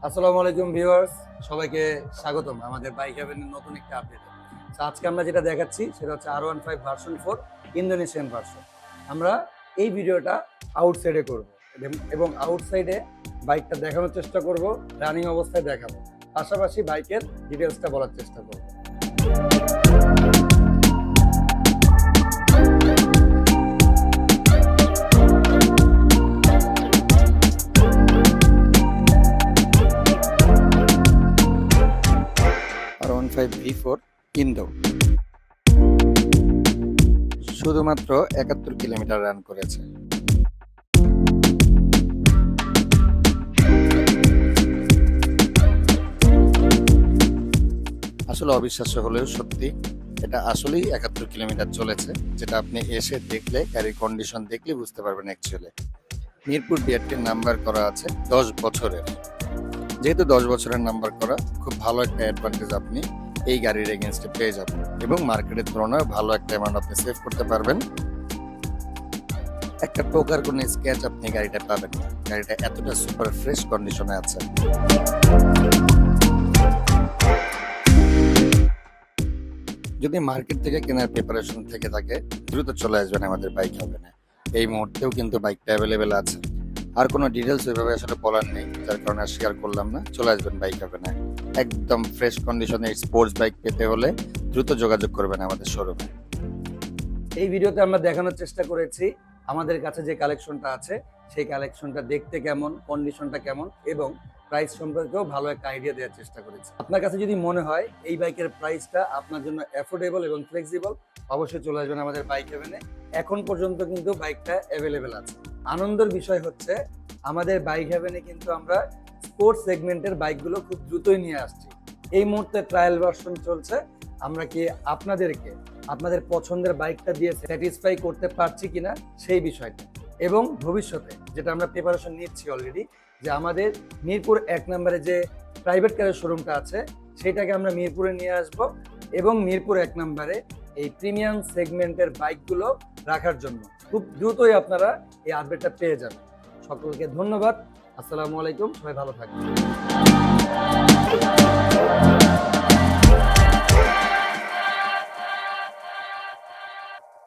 আসসালামু আলাইকুম ভিউয়ার্স, সবাইকে স্বাগতম আমাদের বাইক হেভেনের নতুন একটা আপডেটে। আজকে আমরা যেটা দেখাচ্ছি সেটা হচ্ছে R15 ভার্সন 4 ইন্দোনেশিয়ান ভার্সন। আমরা এই ভিডিওটা আউটসাইডে করব এবং আউটসাইডে বাইকটা দেখানোর চেষ্টা করব, রানিং অবস্থায় দেখাবো, পাশাপাশি বাইকের ডিটেলসটা বলার চেষ্টা করব। R15 V4 ইন্দো শুধুমাত্র 71 কিলোমিটার রান করেছে। আসলে অবিশ্বাস্য হলেও সত্যি, এটা আসলেই 71 কিলোমিটার চলেছে, যেটা আপনি এসে দেখলে, গাড়ির কন্ডিশন দেখলে বুঝতে পারবেন। অ্যাকচুয়ালি মিরপুর বিআরটির নাম্বার করা আছে 10 বছরের। যেহেতু 10 বছরের নাম্বার করা, খুব ভালো একটা অ্যাডভান্টেজ আপনি এই গাড়ির এগেনস্টে পেয়ে যাবেন এবং মার্কেটের তুলনায় ভালো একটা অ্যামাউন্ট আপনি সেভ করতে পারবেন। একটা টোকার কোনো স্ক্র্যাচ আপনি গাড়িটা পাবেন না। গাড়িটা এতটা সুপার ফ্রেশ কন্ডিশনে আছে। যদি মার্কেট থেকে কেনার প্রিপারেশন থেকে থাকে, দ্রুত চলে আসবেন আমাদের বাইক হেভেনে। এই মুহূর্তেও কিন্তু বাইকটা অ্যাভেলেবেল আছে। আর কোনো ডিটেলস ওইভাবে আসলে বলার নেই, যার কারণে আর শেয়ার করলাম না। চলে আসবেন বাইক হেভেনে। একদম ফ্রেশ কন্ডিশনে স্পোর্টস বাইক পেতে হলে দ্রুত যোগাযোগ করবেন আমাদের শোরুমে। এই ভিডিওতে আমরা দেখানোর চেষ্টা করেছি আমাদের কাছে যে কালেকশনটা আছে সেই কালেকশনটা দেখতে কেমন, কন্ডিশনটা কেমন এবং প্রাইস সম্পর্কেও ভালো একটা আইডিয়া দেওয়ার চেষ্টা করেছি। আপনার কাছে যদি মনে হয় এই বাইকের প্রাইসটা আপনার জন্য অ্যাফোর্ডেবল এবং ফ্লেক্সিবল, অবশ্যই চলে আসবেন আমাদের বাইক হেভেনে। এখন পর্যন্ত কিন্তু বাইকটা অ্যাভেলেবেল আছে। আনন্দের বিষয় হচ্ছে আমাদের বাইক হেভেনে কিন্তু আমরা স্পোর্টস সেগমেন্টের বাইকগুলো খুব দ্রুতই নিয়ে আসছি। এই মুহূর্তে ট্রায়াল ভার্সন চলছে। আমরা কি আপনাদেরকে আপনাদের পছন্দের বাইকটা দিয়ে স্যাটিসফাই করতে পারছি কিনা সেই বিষয়টা, এবং ভবিষ্যতে যেটা আমরা প্রিপারেশন নিচ্ছি অলরেডি, যে আমাদের মিরপুর 1 নম্বরে যে প্রাইভেট কারের শোরুমটা আছে সেটাকে আমরা মিরপুরে নিয়ে আসব এবং মিরপুর 1 নম্বরে এই প্রিমিয়াম সেগমেন্টের বাইকগুলো রাখার জন্য খুব দ্রুতই আপনারা এই আপডেটটা পেয়ে যাবেন। সকলকে ধন্যবাদ। আসসালামু আলাইকুম, সবাই ভালো থাকবেন।